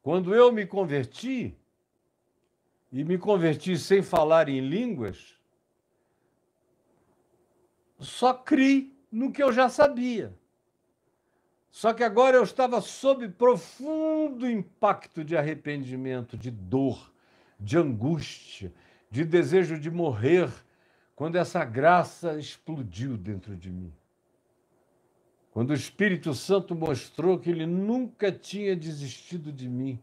Quando eu me converti, e me converti sem falar em línguas, só criei no que eu já sabia. Só que agora eu estava sob profundo impacto de arrependimento, de dor, de angústia, de desejo de morrer, quando essa graça explodiu dentro de mim. Quando o Espírito Santo mostrou que ele nunca tinha desistido de mim.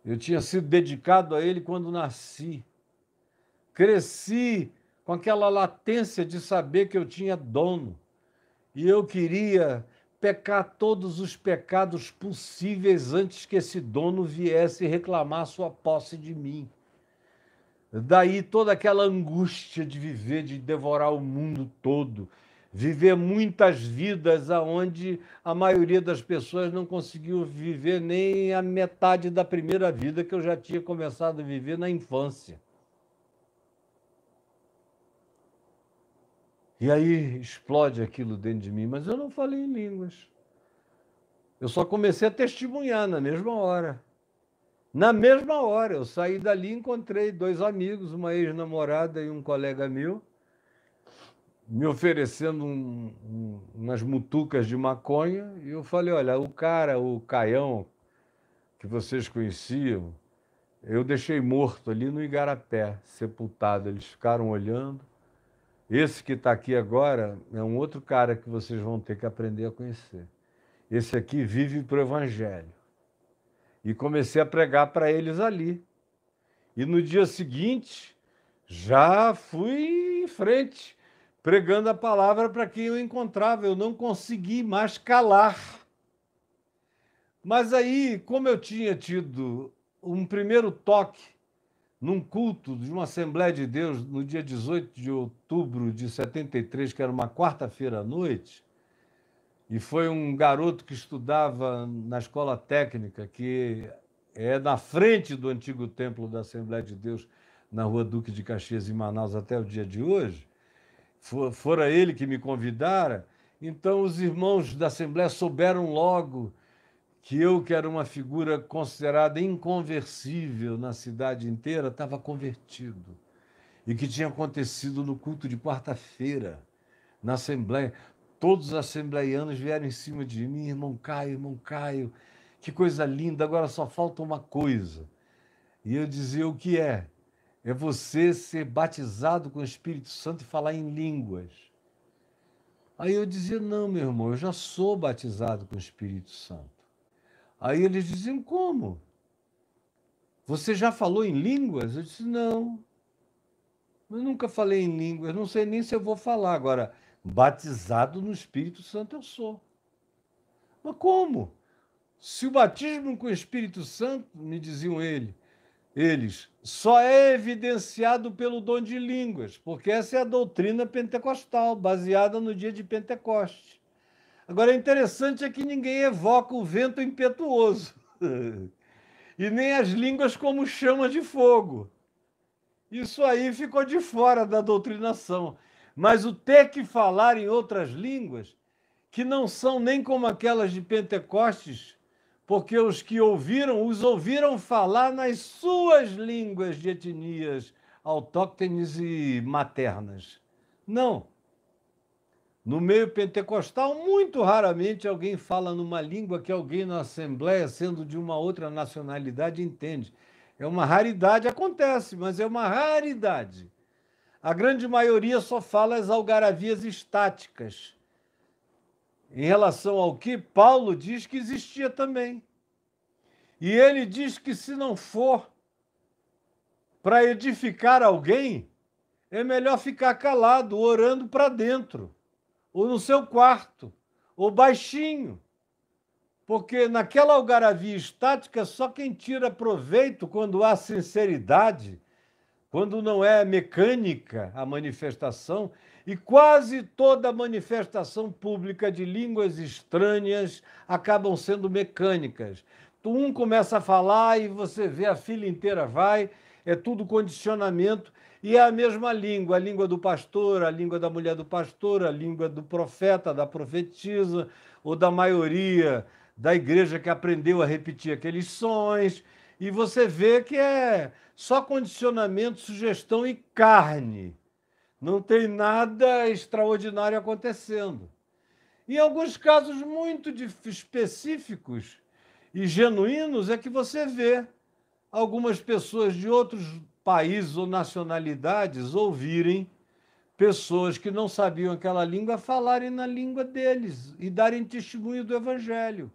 Eu tinha sido dedicado a ele quando nasci. Cresci com aquela latência de saber que eu tinha dono. E eu queria pecar todos os pecados possíveis antes que esse dono viesse reclamar sua posse de mim. Daí toda aquela angústia de viver, de devorar o mundo todo, viver muitas vidas aonde a maioria das pessoas não conseguiu viver nem a metade da primeira vida que eu já tinha começado a viver na infância. E aí explode aquilo dentro de mim, mas eu não falei em línguas. Eu só comecei a testemunhar na mesma hora. Na mesma hora, eu saí dali e encontrei 2 amigos, uma ex-namorada e um colega meu, me oferecendo umas mutucas de maconha, e eu falei, olha, o cara, o Caião, que vocês conheciam, eu deixei morto ali no Igarapé, sepultado. Eles ficaram olhando. Esse que está aqui agora é um outro cara que vocês vão ter que aprender a conhecer. Esse aqui vive para o Evangelho. E comecei a pregar para eles ali. E no dia seguinte, já fui em frente, pregando a palavra para quem eu encontrava. Eu não consegui mais calar. Mas aí, como eu tinha tido um primeiro toque num culto de uma Assembleia de Deus no dia 18 de outubro de 73, que era uma quarta-feira à noite, e foi um garoto que estudava na escola técnica, que é na frente do antigo templo da Assembleia de Deus, na Rua Duque de Caxias, em Manaus, até o dia de hoje. Fora ele que me convidara. Então, os irmãos da Assembleia souberam logo que eu, que era uma figura considerada inconversível na cidade inteira, estava convertido. E que tinha acontecido no culto de quarta-feira, na Assembleia. Todos os assembleianos vieram em cima de mim, irmão Caio, que coisa linda, agora só falta uma coisa. E eu dizia, o que é? É você ser batizado com o Espírito Santo e falar em línguas. Aí eu dizia, não, meu irmão, eu já sou batizado com o Espírito Santo. Aí eles diziam, como? Você já falou em línguas? Eu disse, não, eu nunca falei em línguas, não sei nem se eu vou falar. Agora, batizado no Espírito Santo eu sou. Mas como? Se o batismo com o Espírito Santo, me diziam eles, só é evidenciado pelo dom de línguas, porque essa é a doutrina pentecostal, baseada no dia de Pentecostes. Agora, interessante é que ninguém evoca o vento impetuoso e nem as línguas como chama de fogo. Isso aí ficou de fora da doutrinação. Mas o ter que falar em outras línguas, que não são nem como aquelas de Pentecostes, porque os que ouviram, os ouviram falar nas suas línguas de etnias autóctones e maternas. Não. No meio pentecostal, muito raramente alguém fala numa língua que alguém na Assembleia, sendo de uma outra nacionalidade, entende. É uma raridade, acontece, mas é uma raridade. A grande maioria só fala as algaravias estáticas, em relação ao que Paulo diz que existia também. E ele diz que se não for para edificar alguém, é melhor ficar calado, orando para dentro, ou no seu quarto, ou baixinho. Porque naquela algaravia estática, só quem tira proveito quando há sinceridade, quando não é mecânica a manifestação, e quase toda manifestação pública de línguas estranhas acabam sendo mecânicas. Um começa a falar e você vê a fila inteira vai, é tudo condicionamento, e é a mesma língua, a língua do pastor, a língua da mulher do pastor, a língua do profeta, da profetisa, ou da maioria da igreja que aprendeu a repetir aqueles sons, e você vê que é só condicionamento, sugestão e carne. Não tem nada extraordinário acontecendo. Em alguns casos muito específicos e genuínos é que você vê algumas pessoas de outros países ou nacionalidades ouvirem pessoas que não sabiam aquela língua falarem na língua deles e darem testemunho do Evangelho,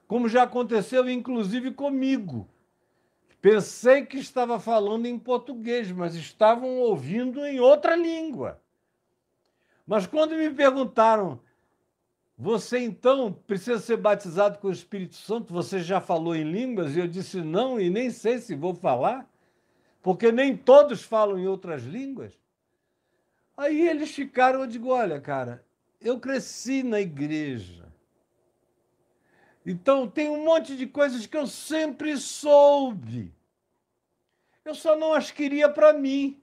como já aconteceu inclusive comigo. Pensei que estava falando em português, mas estavam ouvindo em outra língua. Mas quando me perguntaram, você então precisa ser batizado com o Espírito Santo? Você já falou em línguas? E eu disse não, e nem sei se vou falar, porque nem todos falam em outras línguas. Aí eles ficaram, eu digo, olha, cara, eu cresci na igreja. Então tem um monte de coisas que eu sempre soube. Eu só não as queria para mim.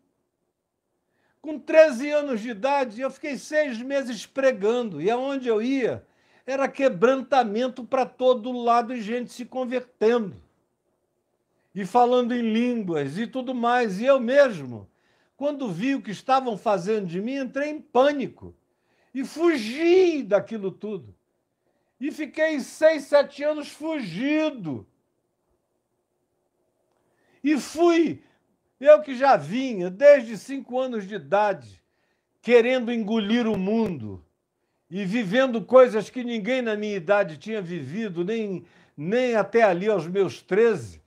Com 13 anos de idade, eu fiquei 6 meses pregando, e aonde eu ia era quebrantamento para todo lado e gente se convertendo, e falando em línguas e tudo mais. E eu mesmo, quando vi o que estavam fazendo de mim, entrei em pânico e fugi daquilo tudo. E fiquei 6, 7 anos fugido. E fui, eu que já vinha desde 5 anos de idade, querendo engolir o mundo e vivendo coisas que ninguém na minha idade tinha vivido, nem até ali aos meus 13.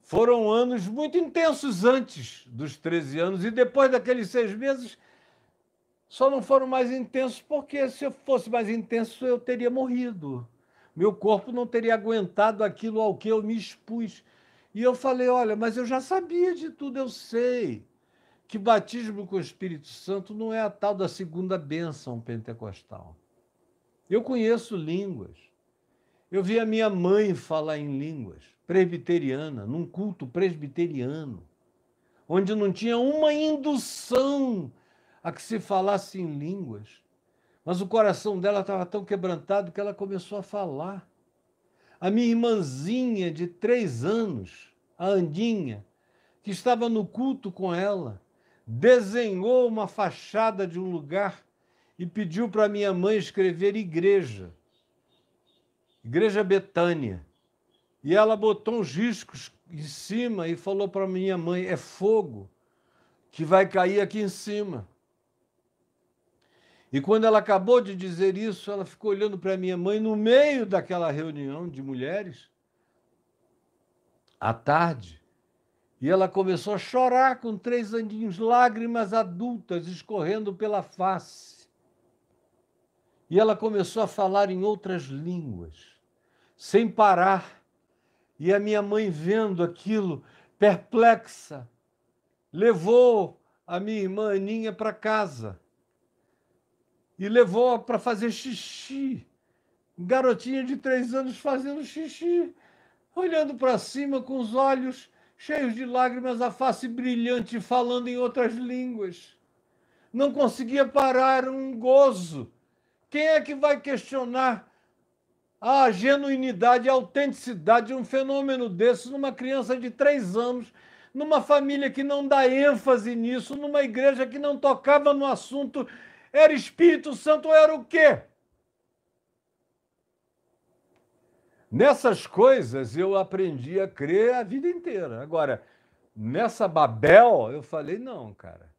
Foram anos muito intensos antes dos 13 anos, e depois daqueles 6 meses só não foram mais intensos porque, se eu fosse mais intenso, eu teria morrido. Meu corpo não teria aguentado aquilo ao que eu me expus. E eu falei, olha, mas eu já sabia de tudo, eu sei que batismo com o Espírito Santo não é a tal da segunda bênção pentecostal. Eu conheço línguas. Eu vi a minha mãe falar em línguas, presbiteriana, num culto presbiteriano, onde não tinha uma indução a que se falasse em línguas. Mas o coração dela estava tão quebrantado que ela começou a falar. A minha irmãzinha de 3 anos, a Andinha, que estava no culto com ela, desenhou uma fachada de um lugar e pediu para minha mãe escrever igreja, Igreja Betânia. E ela botou uns riscos em cima e falou para minha mãe, é fogo que vai cair aqui em cima. E quando ela acabou de dizer isso, ela ficou olhando para minha mãe no meio daquela reunião de mulheres, à tarde, e ela começou a chorar com 3 aninhos, lágrimas adultas escorrendo pela face. E ela começou a falar em outras línguas, sem parar. E a minha mãe, vendo aquilo, perplexa, levou a minha irmã Aninha para casa e levou-a para fazer xixi. Garotinha de 3 anos fazendo xixi, olhando para cima com os olhos cheios de lágrimas, a face brilhante, falando em outras línguas. Não conseguia parar, um gozo. Quem é que vai questionar a genuinidade, a autenticidade de um fenômeno desse numa criança de 3 anos, numa família que não dá ênfase nisso, numa igreja que não tocava no assunto? Era Espírito Santo ou era o quê? Nessas coisas eu aprendi a crer a vida inteira. Agora, nessa Babel, eu falei, não, cara.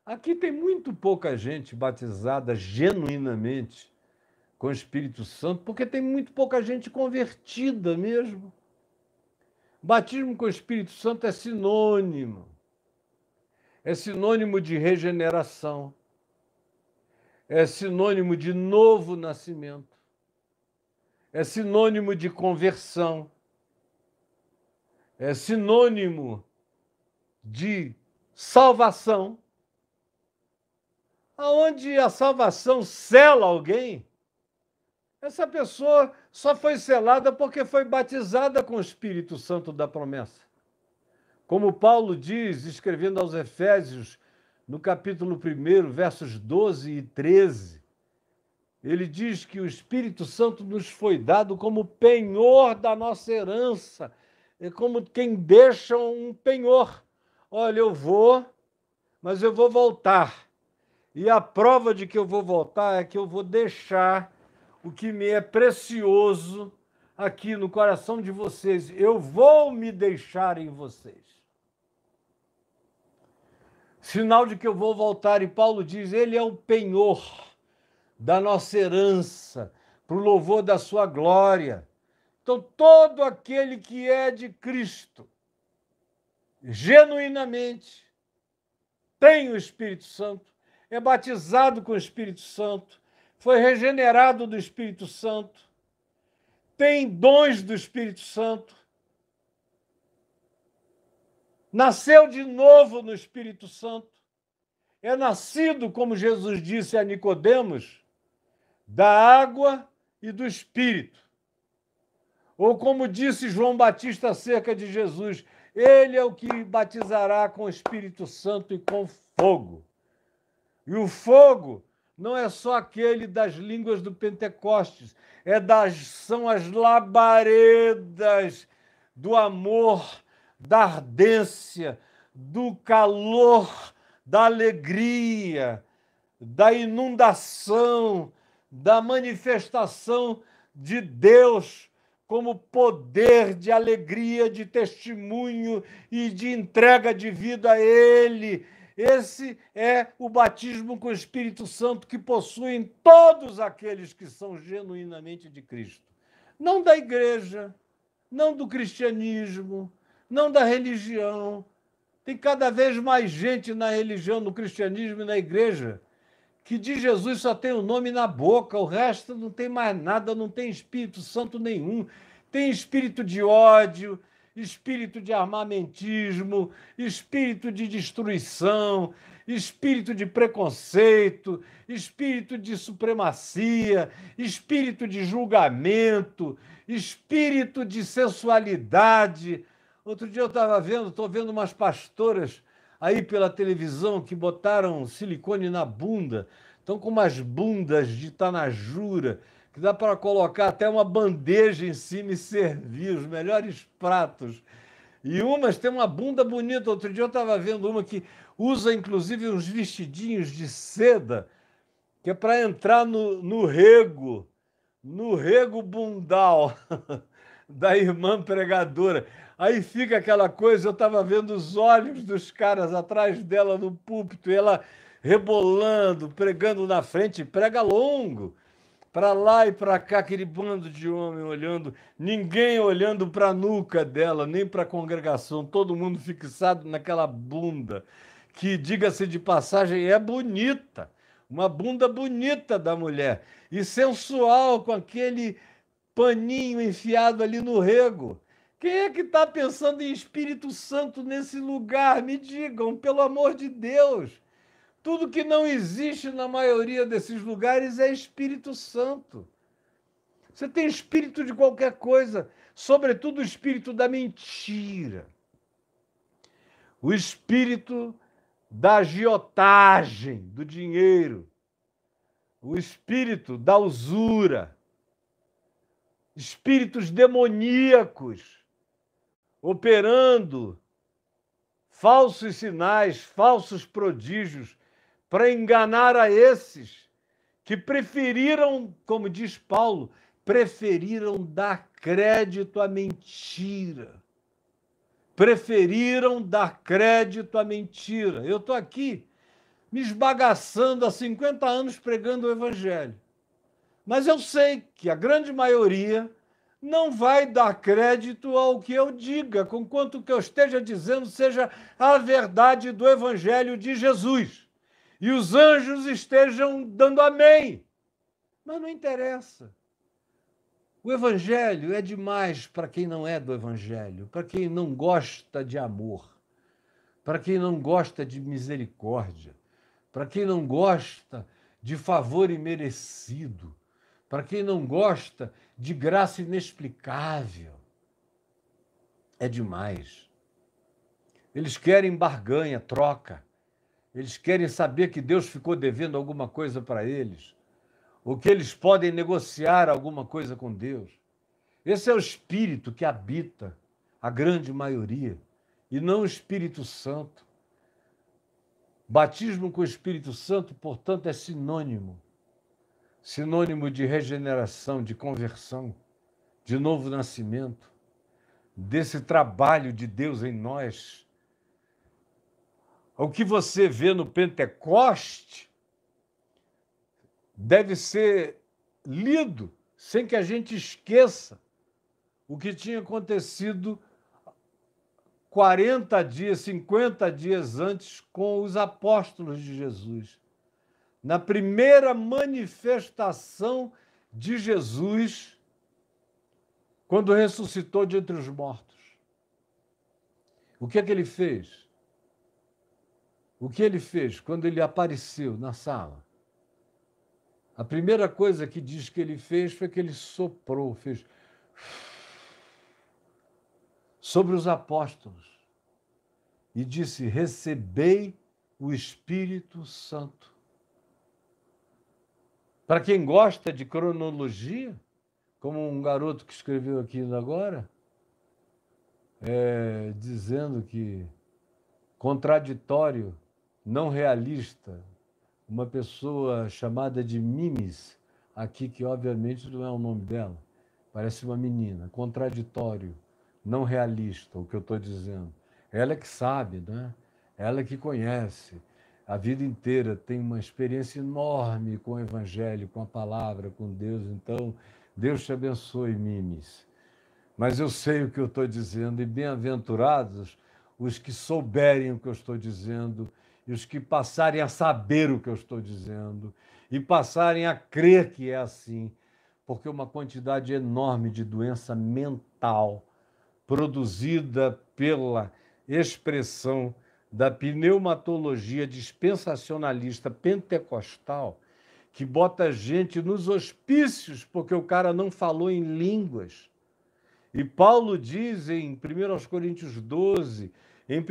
Aqui tem muito pouca gente batizada genuinamente com o Espírito Santo, porque tem muito pouca gente convertida mesmo. Batismo com o Espírito Santo é sinônimo. É sinônimo de regeneração. É sinônimo de novo nascimento. É sinônimo de conversão. É sinônimo de salvação. Aonde a salvação sela alguém, essa pessoa só foi selada porque foi batizada com o Espírito Santo da promessa. Como Paulo diz, escrevendo aos Efésios, no capítulo 1, versos 12 e 13, ele diz que o Espírito Santo nos foi dado como penhor da nossa herança. É como quem deixa um penhor. Olha, eu vou, mas eu vou voltar. E a prova de que eu vou voltar é que eu vou deixar o que me é precioso aqui no coração de vocês. Eu vou me deixar em vocês. Sinal de que eu vou voltar. E Paulo diz, ele é o penhor da nossa herança, para o louvor da sua glória. Então, todo aquele que é de Cristo, genuinamente, tem o Espírito Santo, é batizado com o Espírito Santo, foi regenerado do Espírito Santo, tem dons do Espírito Santo, nasceu de novo no Espírito Santo, é nascido, como Jesus disse a Nicodemos, da água e do Espírito. Ou como disse João Batista acerca de Jesus, ele é o que batizará com o Espírito Santo e com fogo. E o fogo não é só aquele das línguas do Pentecostes, são as labaredas do amor, da ardência, do calor, da alegria, da inundação, da manifestação de Deus como poder de alegria, de testemunho e de entrega de vida a Ele. Esse é o batismo com o Espírito Santo que possuem todos aqueles que são genuinamente de Cristo. Não da igreja, não do cristianismo, não da religião. Tem cada vez mais gente na religião, no cristianismo e na igreja que de Jesus só tem o nome na boca, o resto não tem mais nada, não tem Espírito Santo nenhum. Tem espírito de ódio, espírito de armamentismo, espírito de destruição, espírito de preconceito, espírito de supremacia, espírito de julgamento, espírito de sensualidade. Outro dia eu estou vendo umas pastoras aí pela televisão que botaram silicone na bunda, estão com umas bundas de tanajura, que dá para colocar até uma bandeja em cima e servir os melhores pratos. E umas têm uma bunda bonita. Outro dia eu estava vendo uma que usa, inclusive, uns vestidinhos de seda, que é para entrar no rego bundal da irmã pregadora. Aí fica aquela coisa, eu estava vendo os olhos dos caras atrás dela no púlpito, e ela rebolando, pregando na frente, prega longo, para lá e para cá, aquele bando de homem olhando, ninguém olhando para a nuca dela, nem para a congregação, todo mundo fixado naquela bunda, que, diga-se de passagem, é bonita, uma bunda bonita da mulher, e sensual, com aquele paninho enfiado ali no rego. Quem é que está pensando em Espírito Santo nesse lugar? Me digam, pelo amor de Deus. Tudo que não existe na maioria desses lugares é Espírito Santo. Você tem espírito de qualquer coisa, sobretudo o espírito da mentira. O espírito da agiotagem, do dinheiro. O espírito da usura. Espíritos demoníacos operando falsos sinais, falsos prodígios, para enganar a esses que preferiram, como diz Paulo, preferiram dar crédito à mentira. Preferiram dar crédito à mentira. Eu estou aqui me esbagaçando há 50 anos pregando o Evangelho. Mas eu sei que a grande maioria não vai dar crédito ao que eu diga, conquanto o que eu esteja dizendo seja a verdade do Evangelho de Jesus. E os anjos estejam dando amém. Mas não interessa. O Evangelho é demais para quem não é do Evangelho, para quem não gosta de amor, para quem não gosta de misericórdia, para quem não gosta de favor imerecido, para quem não gosta de graça inexplicável. É demais. Eles querem barganha, troca. Eles querem saber que Deus ficou devendo alguma coisa para eles. ou que eles podem negociar alguma coisa com Deus. Esse é o Espírito que habita a grande maioria, e não o Espírito Santo. Batismo com o Espírito Santo, portanto, é sinônimo de regeneração, de conversão, de novo nascimento, desse trabalho de Deus em nós. O que você vê no Pentecoste deve ser lido sem que a gente esqueça o que tinha acontecido 40 dias, 50 dias antes com os apóstolos de Jesus. Na primeira manifestação de Jesus, quando ressuscitou de entre os mortos. O que é que ele fez? O que ele fez quando ele apareceu na sala? A primeira coisa que diz que ele fez foi que ele soprou, fez sobre os apóstolos e disse: recebei o Espírito Santo. Para quem gosta de cronologia, como um garoto que escreveu aqui agora, dizendo que contraditório, não realista, uma pessoa chamada de Mimes, aqui que obviamente não é o nome dela, parece uma menina, contraditório, não realista, o que eu estou dizendo. Ela é que sabe, né? Ela é que conhece. A vida inteira tem uma experiência enorme com o Evangelho, com a palavra, com Deus. Então, Deus te abençoe, Mimes. Mas eu sei o que eu estou dizendo, e bem-aventurados os que souberem o que eu estou dizendo, e os que passarem a saber o que eu estou dizendo, e passarem a crer que é assim, porque uma quantidade enorme de doença mental produzida pela expressão da pneumatologia dispensacionalista pentecostal, que bota a gente nos hospícios porque o cara não falou em línguas. E Paulo diz em 1 Coríntios 12, em 1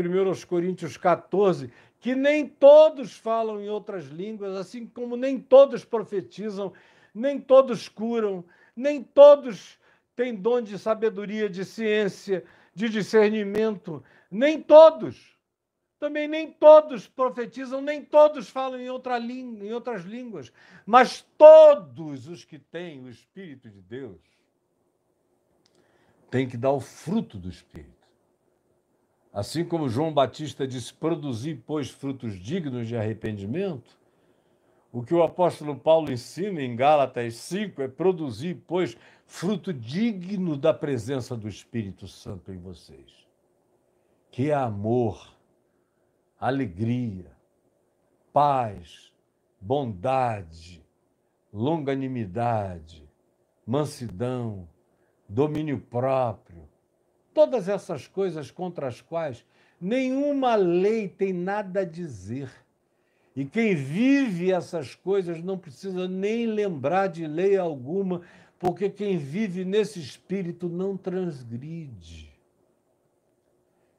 Coríntios 14, que nem todos falam em outras línguas, assim como nem todos profetizam, nem todos curam, nem todos têm dom de sabedoria, de ciência, de discernimento, nem todos. Também nem todos profetizam, nem todos falam em outras línguas, mas todos os que têm o Espírito de Deus têm que dar o fruto do Espírito. Assim como João Batista disse, produzir, pois, frutos dignos de arrependimento, o que o apóstolo Paulo ensina em Gálatas 5 é produzir, pois, fruto digno da presença do Espírito Santo em vocês, que é amor, alegria, paz, bondade, longanimidade, mansidão, domínio próprio, todas essas coisas contra as quais nenhuma lei tem nada a dizer. E quem vive essas coisas não precisa nem lembrar de lei alguma, porque quem vive nesse espírito não transgride.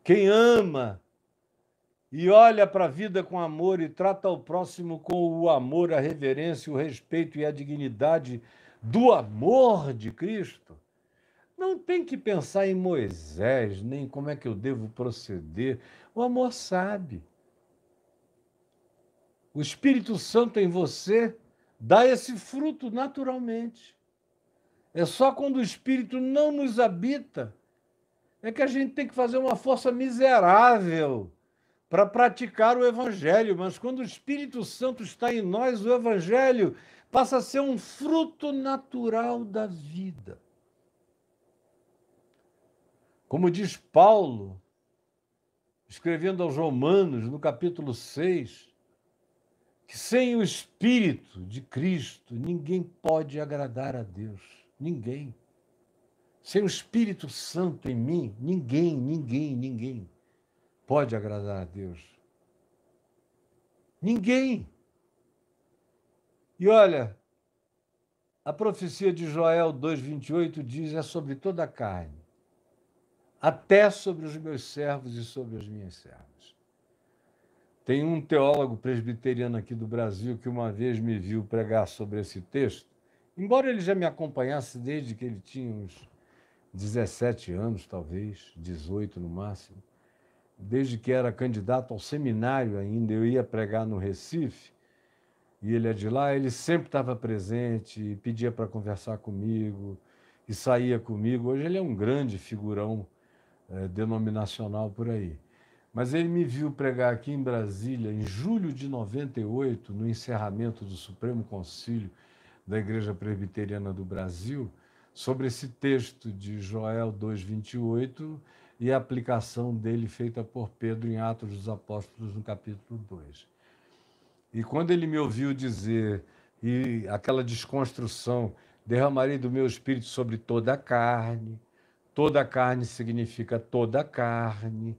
Quem ama e olha para a vida com amor e trata o próximo com o amor, a reverência, o respeito e a dignidade do amor de Cristo, não tem que pensar em Moisés, nem como é que eu devo proceder. O amor sabe. O Espírito Santo em você dá esse fruto naturalmente. É só quando o Espírito não nos habita é que a gente tem que fazer uma força miserável para praticar o Evangelho. Mas quando o Espírito Santo está em nós, o Evangelho passa a ser um fruto natural da vida. Como diz Paulo, escrevendo aos Romanos, no capítulo 6, que sem o Espírito de Cristo ninguém pode agradar a Deus. Ninguém. Sem o Espírito Santo em mim, ninguém pode agradar a Deus. Ninguém. E olha, a profecia de Joel 2,28 diz, é sobre toda a carne, até sobre os meus servos e sobre as minhas servas. Tem um teólogo presbiteriano aqui do Brasil que uma vez me viu pregar sobre esse texto, embora ele já me acompanhasse desde que ele tinha uns 17 anos, talvez, 18 no máximo, desde que era candidato ao seminário ainda, eu ia pregar no Recife, e ele é de lá, ele sempre estava presente, e pedia para conversar comigo, e saía comigo. Hoje ele é um grande figurão denominacional por aí. Mas ele me viu pregar aqui em Brasília, em julho de 98, no encerramento do Supremo Concílio da Igreja Presbiteriana do Brasil, sobre esse texto de Joel 2:28 e a aplicação dele feita por Pedro em Atos dos Apóstolos, no capítulo 2. E quando ele me ouviu dizer, e aquela desconstrução, derramarei do meu espírito sobre toda a carne significa toda a carne,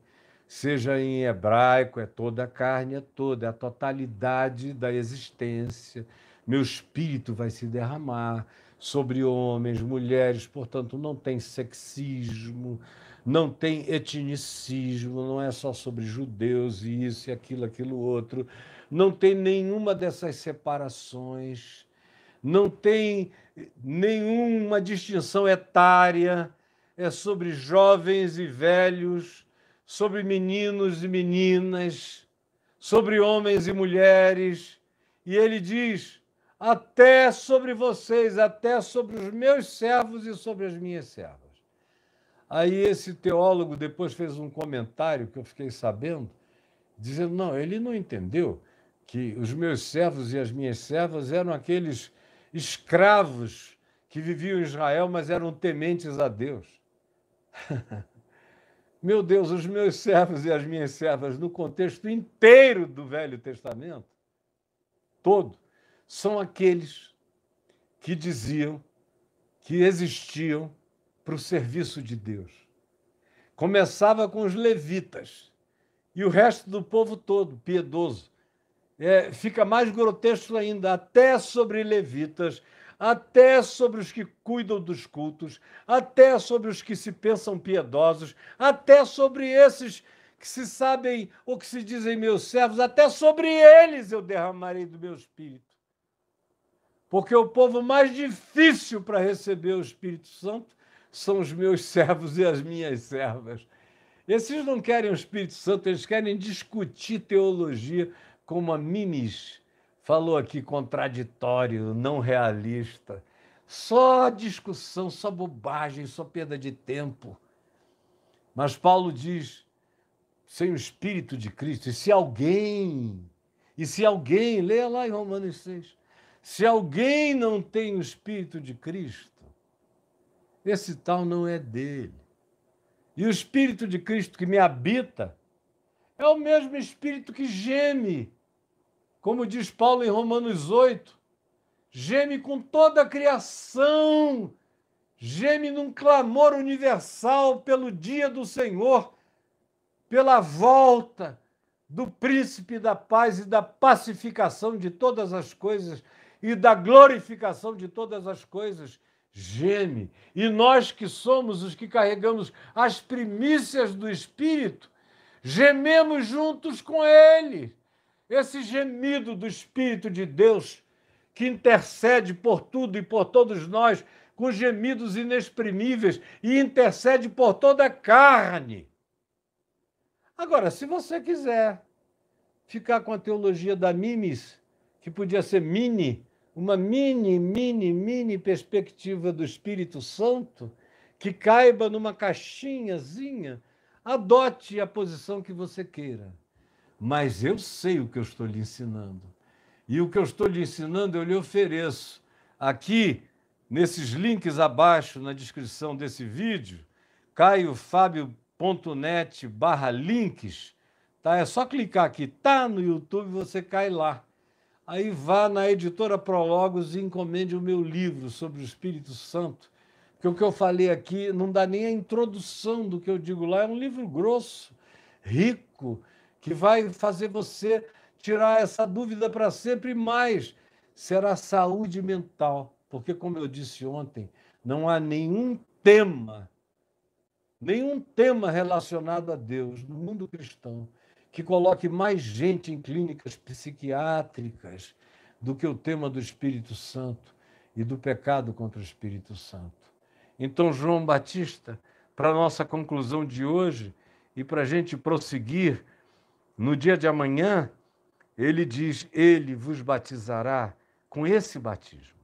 seja em hebraico, é toda a carne, é toda, é a totalidade da existência. Meu espírito vai se derramar sobre homens, mulheres, portanto, não tem sexismo, não tem etnicismo, não é só sobre judeus e isso e aquilo, aquilo outro, não tem nenhuma dessas separações, não tem nenhuma distinção etária, é sobre jovens e velhos, sobre meninos e meninas, sobre homens e mulheres. E ele diz, até sobre vocês, até sobre os meus servos e sobre as minhas servas. Aí esse teólogo depois fez um comentário que eu fiquei sabendo, dizendo, não, ele não entendeu que os meus servos e as minhas servas eram aqueles escravos que viviam em Israel, mas eram tementes a Deus. Meu Deus, os meus servos e as minhas servas, no contexto inteiro do Velho Testamento, todo, são aqueles que diziam que existiam para o serviço de Deus. Começava com os levitas e o resto do povo todo, piedoso. Fica mais grotesco ainda, até sobre levitas, até sobre os que cuidam dos cultos, até sobre os que se pensam piedosos, até sobre esses que se sabem ou que se dizem meus servos, até sobre eles eu derramarei do meu espírito. Porque o povo mais difícil para receber o Espírito Santo são os meus servos e as minhas servas. Esses não querem o Espírito Santo, eles querem discutir teologia, como a Mimes falou aqui, contraditório, não realista. Só discussão, só bobagem, só perda de tempo. Mas Paulo diz, sem o Espírito de Cristo, e se alguém, leia lá em Romanos 6, se alguém não tem o Espírito de Cristo, esse tal não é dele. E o Espírito de Cristo que me habita é o mesmo Espírito que geme, como diz Paulo em Romanos 8, geme com toda a criação, geme num clamor universal pelo dia do Senhor, pela volta do príncipe da paz e da pacificação de todas as coisas e da glorificação de todas as coisas. Geme. E nós que somos os que carregamos as primícias do Espírito, gememos juntos com ele. Esse gemido do Espírito de Deus, que intercede por tudo e por todos nós, com gemidos inexprimíveis, e intercede por toda a carne. Agora, se você quiser ficar com a teologia da Mimes, que podia ser uma mini perspectiva do Espírito Santo, que caiba numa caixinhazinha, adote a posição que você queira. Mas eu sei o que eu estou lhe ensinando. E o que eu estou lhe ensinando, eu lhe ofereço. Aqui, nesses links abaixo, na descrição desse vídeo, caiofabio.net/links, tá? É só clicar aqui, tá no YouTube, você cai lá. Aí vá na editora Prologos e encomende o meu livro sobre o Espírito Santo, porque o que eu falei aqui não dá nem a introdução do que eu digo lá, é um livro grosso, rico, que vai fazer você tirar essa dúvida para sempre, mais será saúde mental, porque, como eu disse ontem, não há nenhum tema relacionado a Deus no mundo cristão que coloque mais gente em clínicas psiquiátricas do que o tema do Espírito Santo e do pecado contra o Espírito Santo. Então, João Batista, para a nossa conclusão de hoje e para a gente prosseguir, no dia de amanhã, ele diz, ele vos batizará com esse batismo,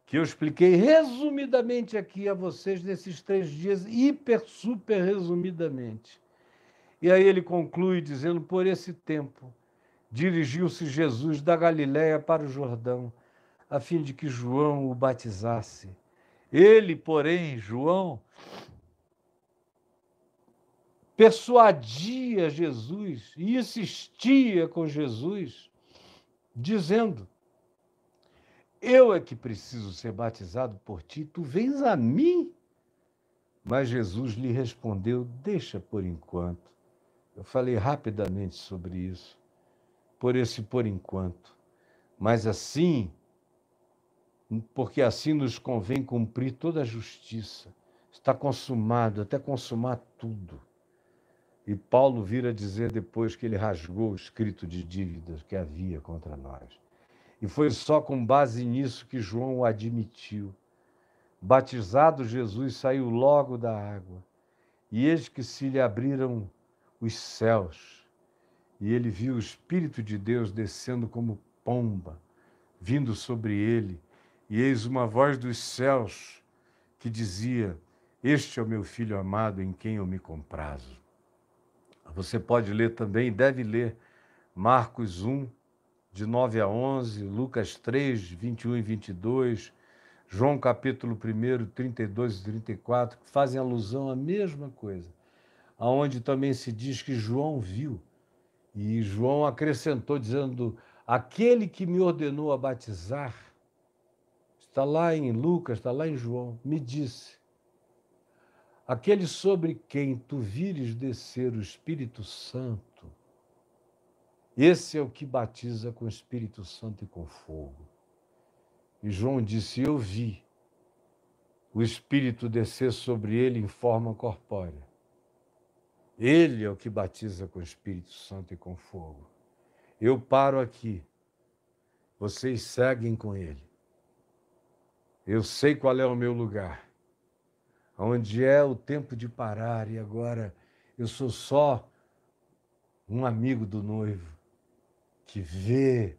que eu expliquei resumidamente aqui a vocês nesses 3 dias, super resumidamente. E aí ele conclui dizendo, por esse tempo, dirigiu-se Jesus da Galiléia para o Jordão, a fim de que João o batizasse. Ele, porém, João, persuadia Jesus e insistia com Jesus, dizendo, eu é que preciso ser batizado por ti, tu vens a mim? Mas Jesus lhe respondeu, deixa por enquanto. Eu falei rapidamente sobre isso, por enquanto. Mas assim, porque assim nos convém cumprir toda a justiça. Está consumado, até consumar tudo. E Paulo vira dizer depois que ele rasgou o escrito de dívidas que havia contra nós. E foi só com base nisso que João o admitiu. Batizado, Jesus saiu logo da água. E eis que se lhe abriram os céus. E ele viu o Espírito de Deus descendo como pomba, vindo sobre ele. E eis uma voz dos céus que dizia, este é o meu Filho amado em quem eu me comprazo. Você pode ler também, deve ler, Marcos 1, de 9 a 11, Lucas 3, 21 e 22, João capítulo 1, 32 e 34, que fazem alusão à mesma coisa, aonde também se diz que João viu, e João acrescentou dizendo, aquele que me ordenou a batizar, está lá em Lucas, está lá em João, me disse, aquele sobre quem tu vires descer o Espírito Santo, esse é o que batiza com o Espírito Santo e com fogo. E João disse, eu vi o Espírito descer sobre ele em forma corpórea. Ele é o que batiza com o Espírito Santo e com fogo. Eu paro aqui, vocês seguem com ele. Eu sei qual é o meu lugar, onde é o tempo de parar, e agora eu sou só um amigo do noivo que vê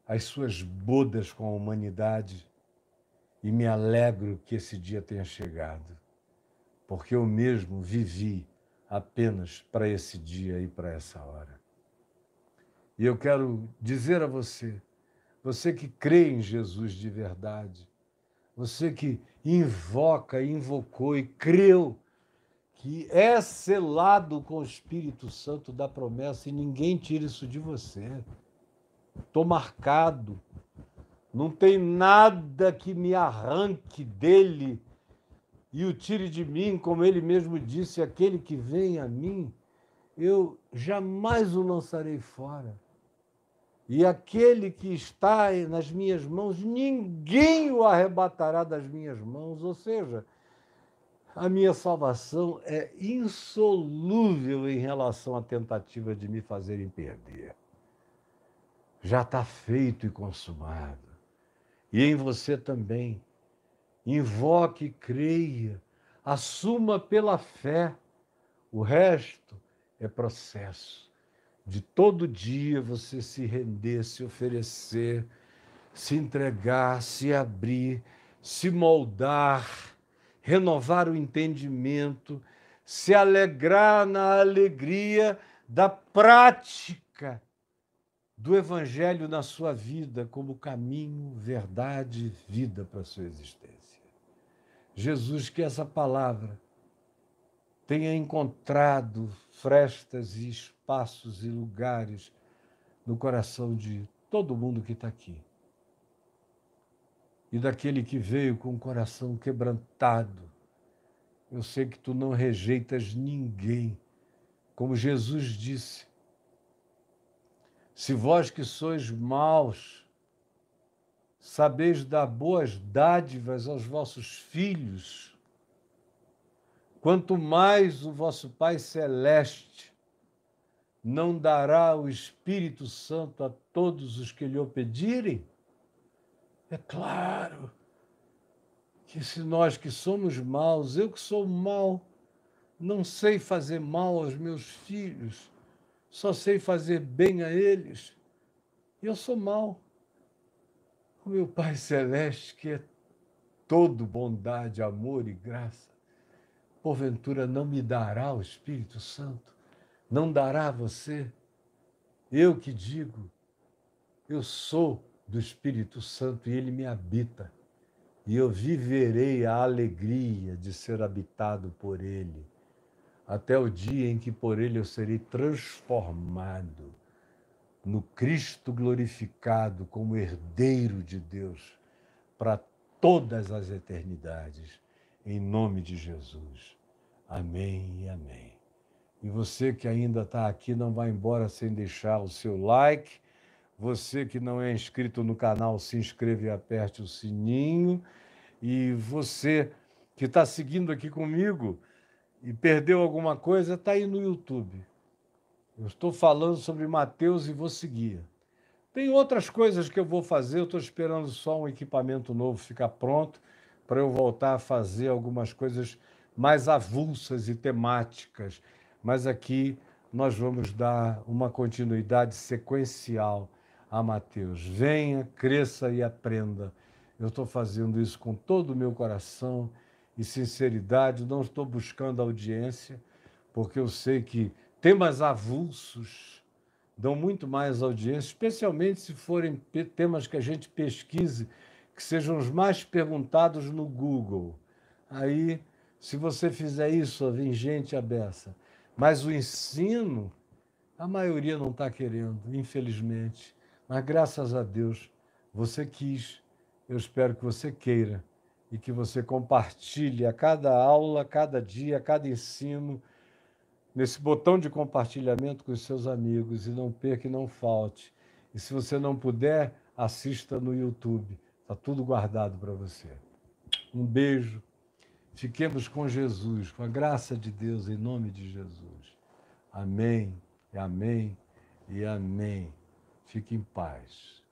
as suas bodas com a humanidade e me alegro que esse dia tenha chegado, porque eu mesmo vivi apenas para esse dia e para essa hora. E eu quero dizer a você, você que crê em Jesus de verdade, você que invoca, invocou e creu que é selado com o Espírito Santo da promessa e ninguém tira isso de você. Estou marcado, não tem nada que me arranque dele e o tire de mim, como ele mesmo disse, aquele que vem a mim, eu jamais o lançarei fora. E aquele que está nas minhas mãos, ninguém o arrebatará das minhas mãos. Ou seja, a minha salvação é insolúvel em relação à tentativa de me fazerem perder. Já está feito e consumado. E em você também. Invoque, creia, assuma pela fé. O resto é processo. De todo dia você se render, se oferecer, se entregar, se abrir, se moldar, renovar o entendimento, se alegrar na alegria da prática do Evangelho na sua vida como caminho, verdade e vida para a sua existência. Jesus, que essa palavra tenha encontrado frestas e espaços e lugares no coração de todo mundo que está aqui. E daquele que veio com o coração quebrantado. Eu sei que tu não rejeitas ninguém. Como Jesus disse, se vós que sois maus, sabeis dar boas dádivas aos vossos filhos, quanto mais o vosso Pai Celeste não dará o Espírito Santo a todos os que lhe o pedirem? É claro que se nós que somos maus, eu que sou mau, não sei fazer mal aos meus filhos, só sei fazer bem a eles, eu sou mau. O meu Pai Celeste, que é todo bondade, amor e graça, porventura não me dará o Espírito Santo? Não dará a você? Eu que digo, eu sou do Espírito Santo e ele me habita. E eu viverei a alegria de ser habitado por ele, até o dia em que por ele eu serei transformado no Cristo glorificado como herdeiro de Deus para todas as eternidades, em nome de Jesus. Amém e amém. E você que ainda está aqui, não vai embora sem deixar o seu like. Você que não é inscrito no canal, se inscreva e aperte o sininho. E você que está seguindo aqui comigo e perdeu alguma coisa, está aí no YouTube. Eu estou falando sobre Mateus e vou seguir. Tem outras coisas que eu vou fazer, eu estou esperando só um equipamento novo ficar pronto para eu voltar a fazer algumas coisas mais avulsas e temáticas. Mas aqui nós vamos dar uma continuidade sequencial a Mateus. Venha, cresça e aprenda. Eu estou fazendo isso com todo o meu coração e sinceridade, não estou buscando audiência, porque eu sei que temas avulsos dão muito mais audiência, especialmente se forem temas que a gente pesquise, que sejam os mais perguntados no Google. Aí, se você fizer isso, vem gente à beça. Mas o ensino, a maioria não está querendo, infelizmente. Mas, graças a Deus, você quis. Eu espero que você queira e que você compartilhe a cada aula, a cada dia, a cada ensino, nesse botão de compartilhamento com os seus amigos, e não perca e não falte. E se você não puder, assista no YouTube. Está tudo guardado para você. Um beijo. Fiquemos com Jesus, com a graça de Deus, em nome de Jesus. Amém, e amém, e amém. Fique em paz.